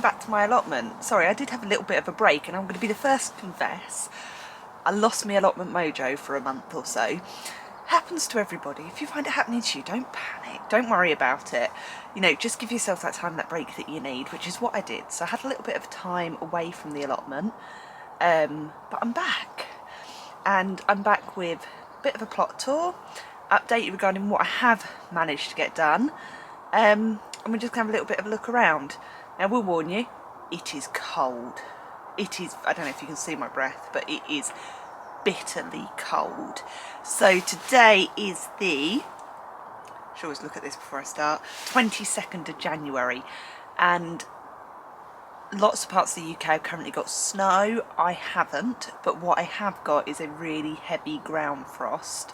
back to my allotment. Sorry, I did have a little bit of a break, and I'm going to be the first to confess I lost my allotment mojo for a month or so. Happens to everybody. If you find it happening to you, don't panic, don't worry about it. You know, just give yourself that time, that break that you need, which is what I did. So I had a little bit of time away from the allotment, but I'm back. And I'm back with a bit of a plot tour, update you regarding what I have managed to get done, and we're just going to have a little bit of a look around. Now, we'll warn you, it is cold. It is, I don't know if you can see my breath, but it is bitterly cold. So today is the, I should always look at this before I start, 22nd of January, and lots of parts of the UK have currently got snow. I haven't, but what I have got is a really heavy ground frost,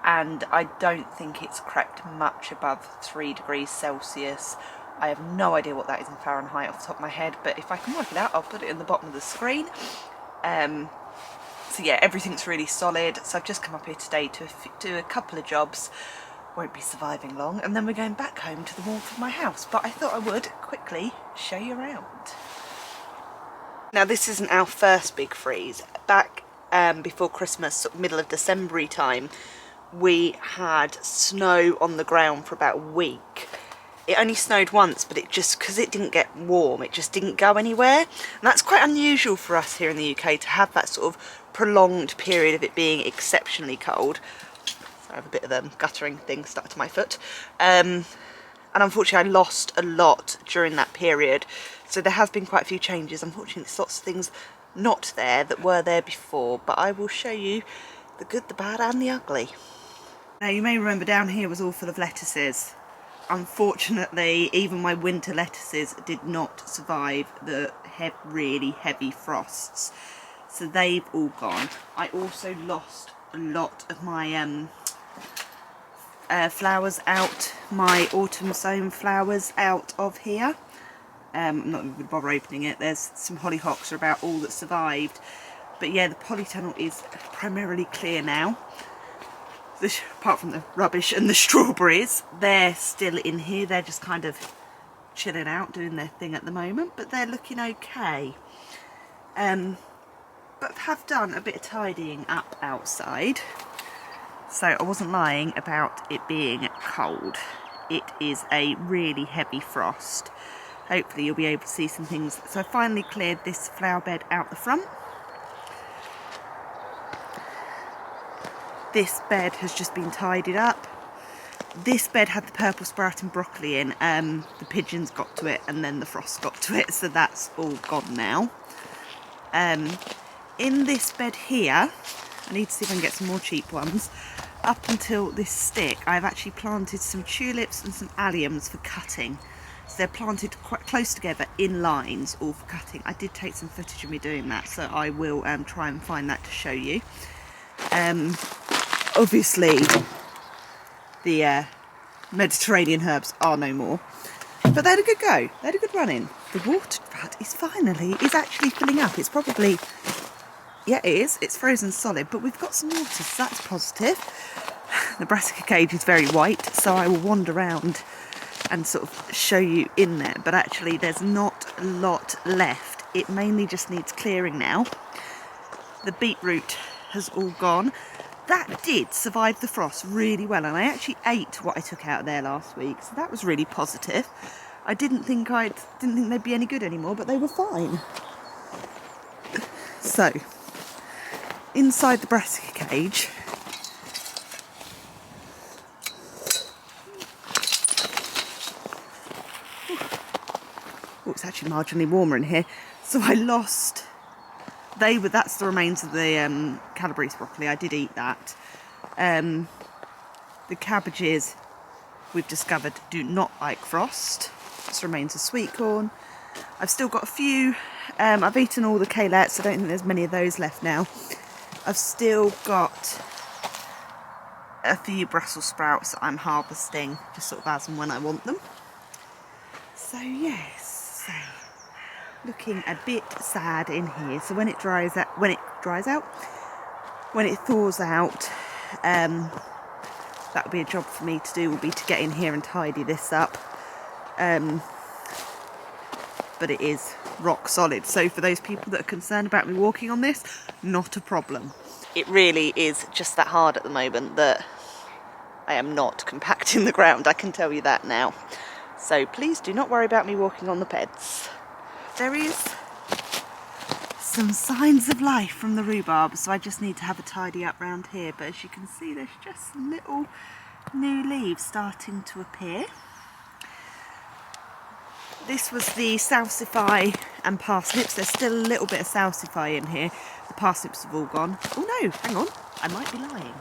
and I don't think it's crept much above 3 degrees Celsius. I have no idea what that is in Fahrenheit off the top of my head, but if I can work it out, I'll put it in the bottom of the screen. So yeah, everything's really solid. So I've just come up here today to do a couple of jobs. Won't be surviving long, and then we're going back home to the warmth of my house. But I thought I would quickly show you around. Now, this isn't our first big freeze. Back before Christmas, sort of middle of December time, we had snow on the ground for about a week. It only snowed once, but it just, because it didn't get warm, it just didn't go anywhere. And that's quite unusual for us here in the UK, to have that sort of prolonged period of it being exceptionally cold. So I have a bit of a guttering thing stuck to my foot. And unfortunately I lost a lot during that period. So there has been quite a few changes. Unfortunately, there's lots of things not there that were there before, but I will show you the good, the bad and the ugly. Now, you may remember down here was all full of lettuces. Unfortunately, even my winter lettuces did not survive the really heavy frosts, so they've all gone. I also lost a lot of my flowers out, my autumn sown flowers out of here. I'm not even going to bother opening it. There's some hollyhocks are about all that survived, but yeah, the polytunnel is primarily clear now. Apart from the rubbish and the strawberries, they're still in here. They're just kind of chilling out, doing their thing at the moment, but they're looking okay. But have done a bit of tidying up outside, so I wasn't lying about it being cold. It is a really heavy frost. Hopefully you'll be able to see some things. So I finally cleared this flower bed out the front. This bed has just been tidied up. This bed had the purple sprouting broccoli in. The pigeons got to it and then the frost got to it, so that's all gone now. In this bed here, I need to see if I can get some more cheap ones. Up until this stick, I've actually planted some tulips and some alliums for cutting. So they're planted quite close together in lines, all for cutting. I did take some footage of me doing that, so I will try and find that to show you. Obviously, the Mediterranean herbs are no more, but they had a good go. They had a good run in. The water vat is actually filling up. It's probably, yeah, it is. It's frozen solid, but we've got some water, so that's positive. The brassica cage is very white, so I will wander around and sort of show you in there, but actually there's not a lot left. It mainly just needs clearing now. The beetroot has all gone. That did survive the frost really well, and I actually ate what I took out of there last week, so that was really positive. I didn't think they'd be any good anymore, but they were fine. So, inside the brassica cage, oh, it's actually marginally warmer in here. So I lost. That's the remains of the Calabrese broccoli. I did eat that. The cabbages, we've discovered, do not like frost. This remains of sweet corn. I've still got a few. I've eaten all the kaleets. I don't think there's many of those left now. I've still got a few Brussels sprouts that I'm harvesting, just sort of as and when I want them. So yes, looking a bit sad in here. So when it thaws out, that would be a job for me to do, will be to get in here and tidy this up. but it is rock solid. So for those people that are concerned about me walking on this, not a problem. It really is just that hard at the moment that I am not compacting the ground, I can tell you that now. So please do not worry about me walking on the beds. There is some signs of life from the rhubarb, so I just need to have a tidy up round here. But as you can see, there's just some little new leaves starting to appear. This was the salsify and parsnips. There's still a little bit of salsify in here. The parsnips have all gone. Oh no, hang on, I might be lying.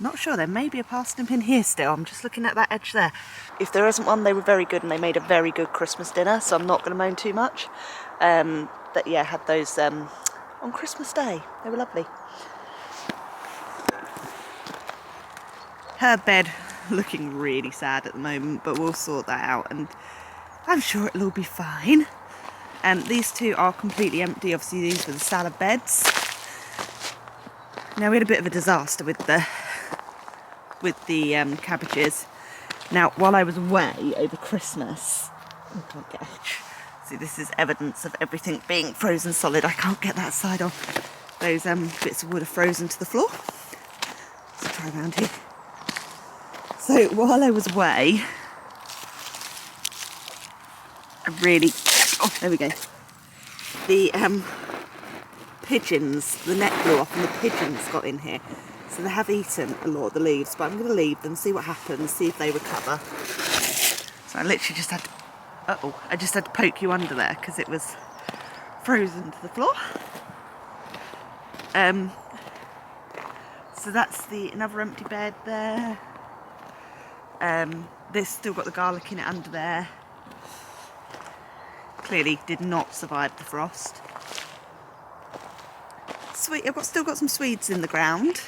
Not sure, there may be a parsnip in here still. I'm just looking at that edge there. If there isn't one, they were very good and they made a very good Christmas dinner, so I'm not going to moan too much. But yeah, I had those on Christmas Day. They were lovely. Her bed looking really sad at the moment, but we'll sort that out and I'm sure it'll all be fine. These two are completely empty. Obviously these were the salad beds. Now we had a bit of a disaster with the cabbages. Now while I was away over Christmas, I can't get edge. See, this is evidence of everything being frozen solid. I can't get that side off. Those bits of wood are frozen to the floor. Let's try around here. So while I was away, oh, there we go. The pigeons, the net blew off and the pigeons got in here. So they have eaten a lot of the leaves, but I'm going to leave them, see what happens, see if they recover. So I literally just had to, I just had to poke you under there because it was frozen to the floor. So that's another empty bed there. This still got the garlic in it under there. Clearly did not survive the frost. Sweet, I've still got some Swedes in the ground.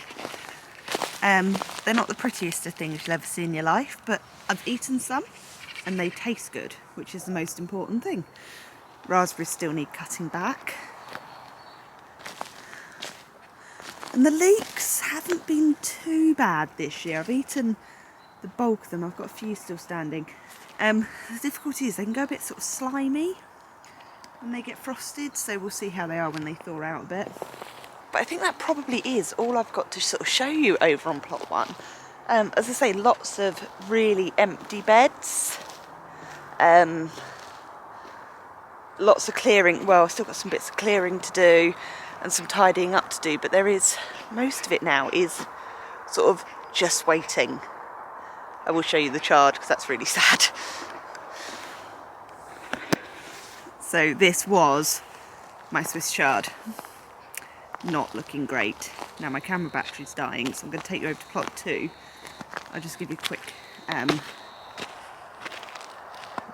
They're not the prettiest of things you'll ever see in your life, but I've eaten some and they taste good, which is the most important thing. Raspberries still need cutting back. And the leeks haven't been too bad this year. I've eaten the bulk of them. I've got a few still standing. The difficulty is they can go a bit sort of slimy when they get frosted, so we'll see how they are when they thaw out a bit. But I think that probably is all I've got to sort of show you over on plot one. As I say, lots of really empty beds. Lots of clearing. Well, I've still got some bits of clearing to do and some tidying up to do, but there is, most of it now is sort of just waiting. I will show you the chard because that's really sad. So this was my Swiss chard. Not looking great. Now my camera battery's dying, so I'm going to take you over to plot 2. I'll just give you a quick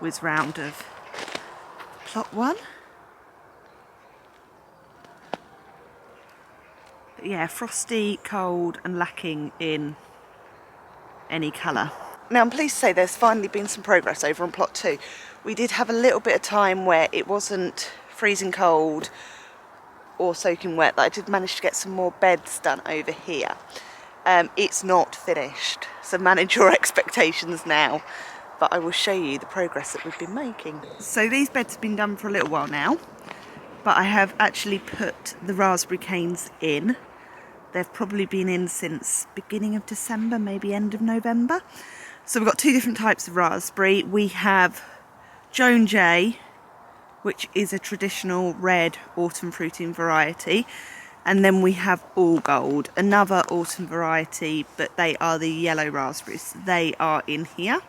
whiz round of plot 1. But yeah, frosty, cold and lacking in any colour. Now I'm pleased to say there's finally been some progress over on plot 2. We did have a little bit of time where it wasn't freezing cold or soaking wet, that I did manage to get some more beds done over here. It's not finished, so manage your expectations now, but I will show you the progress that we've been making. So these beds have been done for a little while now, but I have actually put the raspberry canes in. They've probably been in since beginning of December, maybe end of November. So we've got 2 different types of raspberry. We have Joan J, which is a traditional red autumn fruiting variety. And then we have All Gold, another autumn variety, but they are the yellow raspberries. They are in here.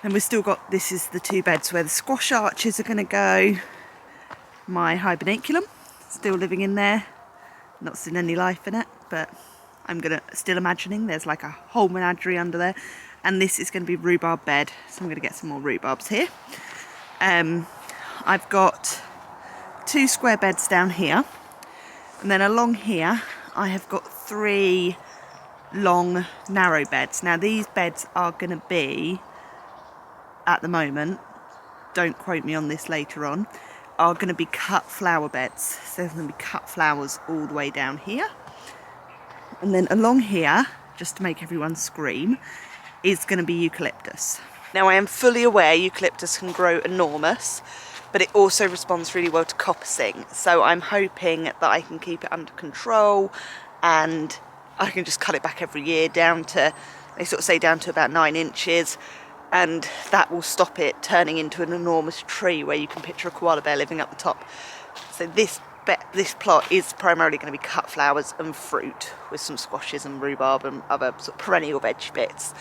And we've still got, this is the 2 beds where the squash arches are going to go. My hibernaculum, still living in there. Not seen any life in it, but I'm still imagining there's like a whole menagerie under there. And this is going to be rhubarb bed, so I'm going to get some more rhubarbs here. I've got 2 square beds down here, and then along here I have got 3 long narrow beds. Now these beds are going to be, at the moment, don't quote me on this later on, are going to be cut flower beds. So there's going to be cut flowers all the way down here. And then along here, just to make everyone scream, is going to be eucalyptus. Now I am fully aware eucalyptus can grow enormous, but it also responds really well to coppicing. So I'm hoping that I can keep it under control and I can just cut it back every year down to, they sort of say down to about 9 inches, and that will stop it turning into an enormous tree where you can picture a koala bear living up the top. So this plot is primarily going to be cut flowers and fruit with some squashes and rhubarb and other sort of perennial veg bits.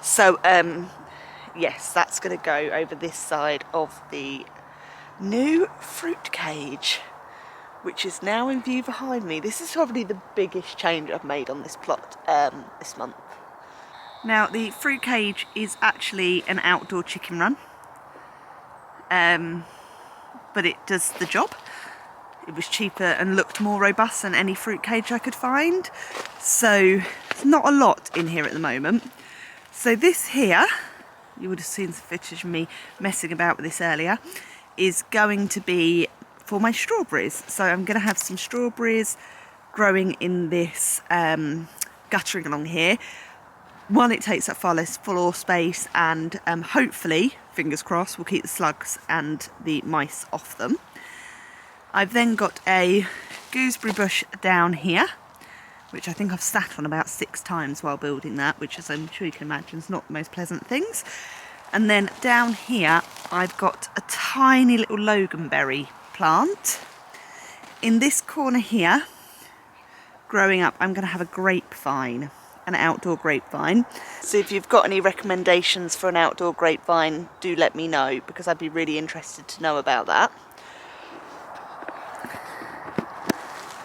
So yes, that's going to go over this side of the new fruit cage, which is now in view behind me. This is probably the biggest change I've made on this plot this month. Now the fruit cage is actually an outdoor chicken run, but it does the job. It was cheaper and looked more robust than any fruit cage I could find. So there's not a lot in here at the moment. So this here, you would have seen some footage of me messing about with this earlier, is going to be for my strawberries. So I'm going to have some strawberries growing in this guttering along here. One, it takes up far less floor space and hopefully, fingers crossed, will keep the slugs and the mice off them. I've then got a gooseberry bush down here, which I think I've sat on about 6 times while building that, which, as I'm sure you can imagine, is not the most pleasant things. And then down here I've got a tiny little loganberry plant. In this corner here, growing up, I'm going to have a grapevine, an outdoor grapevine. So if you've got any recommendations for an outdoor grapevine, do let me know, because I'd be really interested to know about that.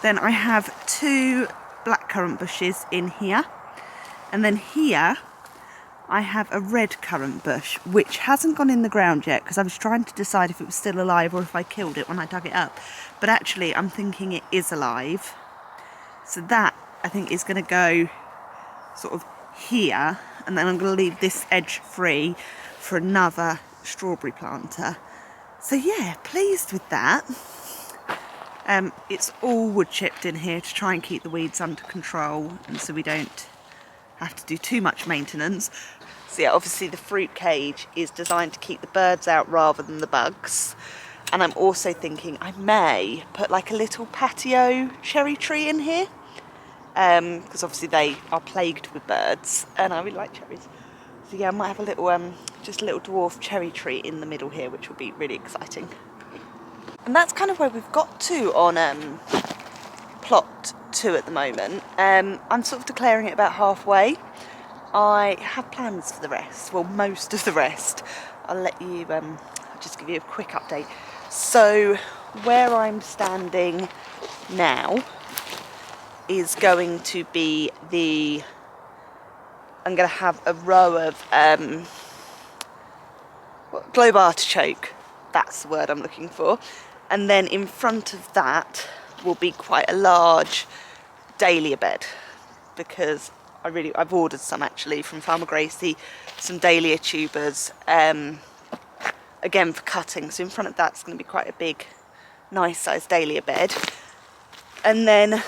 Then I have 2 blackcurrant bushes in here, and then here I have a red currant bush which hasn't gone in the ground yet because I was trying to decide if it was still alive or if I killed it when I dug it up, but actually I'm thinking it is alive. So that I think is going to go sort of here, and then I'm going to leave this edge free for another strawberry planter. So yeah, pleased with that. It's all wood chipped in here to try and keep the weeds under control, and so we don't have to do too much maintenance. So yeah, obviously the fruit cage is designed to keep the birds out rather than the bugs. And I'm also thinking I may put like a little patio cherry tree in here, because obviously they are plagued with birds and I really like cherries. So yeah, I might have a little, just a little dwarf cherry tree in the middle here, which will be really exciting. And that's kind of where we've got to on plot 2 at the moment. I'm sort of declaring it about halfway. I have plans for the rest, well, most of the rest. I'll let you, I'll just give you a quick update. So where I'm standing now is going to be I'm going to have a row of globe artichoke. That's the word I'm looking for. And then in front of that will be quite a large dahlia bed, because I've ordered some actually from Farmer Gracie, some dahlia tubers, again for cutting. So in front of that's going to be quite a big, nice sized dahlia bed. And then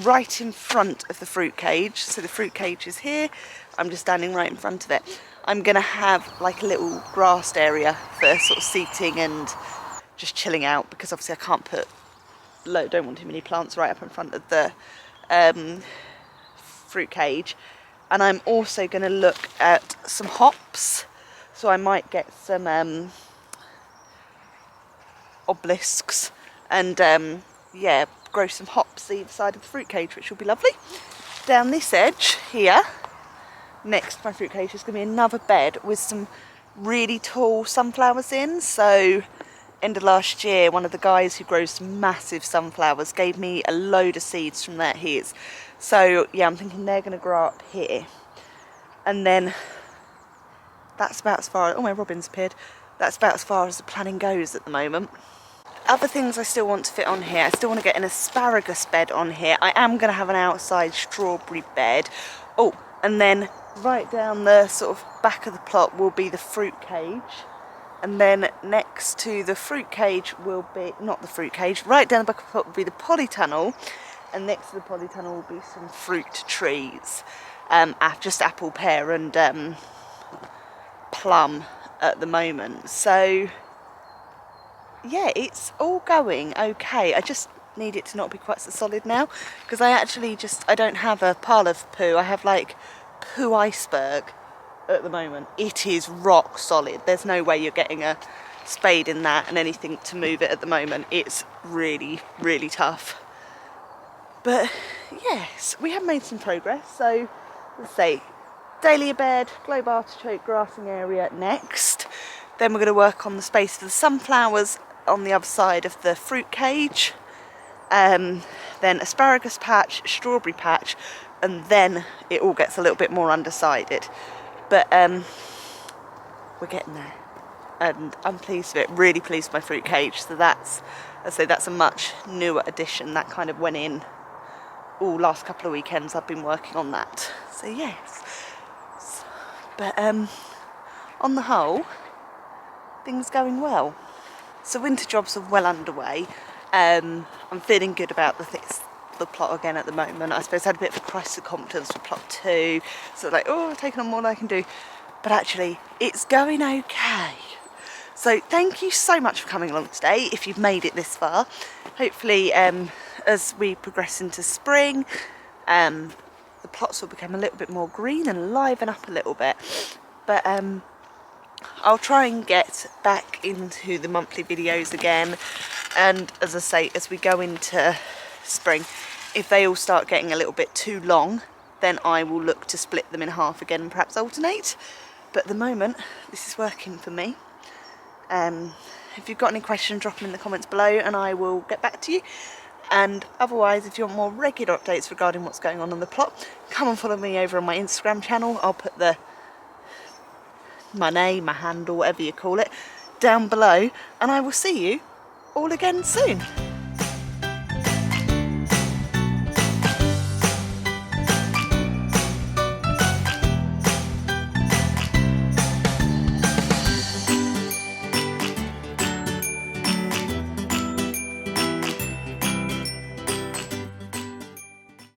right in front of the fruit cage, so the fruit cage is here, I'm just standing right in front of it. I'm going to have like a little grassed area for sort of seating and just chilling out, because obviously I can't don't want too many plants right up in front of the fruit cage. And I'm also going to look at some hops, so I might get some obelisks and yeah, grow some hops either side of the fruit cage, which will be lovely. Down this edge here, next to my fruit cage, is going to be another bed with some really tall sunflowers in. So end of last year, one of the guys who grows massive sunflowers gave me a load of seeds from his. So yeah, I'm thinking they're going to grow up here. And then that's about as far, oh my robin's appeared, that's about as far as the planning goes at the moment. Other things I still want to fit on here, I still want to get an asparagus bed on here. I am going to have an outside strawberry bed. Oh, and then right down the sort of back of the plot will be the fruit cage. And then next to the fruit cage will be, not the fruit cage, right down the back of the plot will be the polytunnel. And next to the polytunnel will be some fruit trees. just apple, pear and plum at the moment. So yeah, it's all going okay. I just need it to not be quite so solid now, because I don't have a pile of poo. I have like poo iceberg at the moment. It is rock solid. There's no way you're getting a spade in that and anything to move it at the moment. It's really, really tough. But yes, we have made some progress. So let's say dahlia bed, globe artichoke grassing area next. Then we're going to work on the space for the sunflowers on the other side of the fruit cage. Then asparagus patch, strawberry patch, and then it all gets a little bit more undecided. But we're getting there, and I'm pleased with it. Really pleased with my fruit cage. So that's a much newer addition. That kind of went in last couple of weekends. I've been working on that. So yes, but on the whole, things going well. So winter jobs are well underway. I'm feeling good about the plot again at the moment. I suppose I had a bit of a crisis of confidence with plot 2, so like, oh, I've taken on more than I can do, but actually it's going okay. So thank you so much for coming along today, if you've made it this far. Hopefully as we progress into spring, the plots will become a little bit more green and liven up a little bit. But I'll try and get back into the monthly videos again, and as I say, as we go into spring, if they all start getting a little bit too long, then I will look to split them in half again and perhaps alternate. But at the moment, this is working for me. If you've got any questions, drop them in the comments below and I will get back to you. And otherwise, if you want more regular updates regarding what's going on the plot, come and follow me over on my Instagram channel. I'll put my name, my handle, whatever you call it, down below, and I will see you all again soon.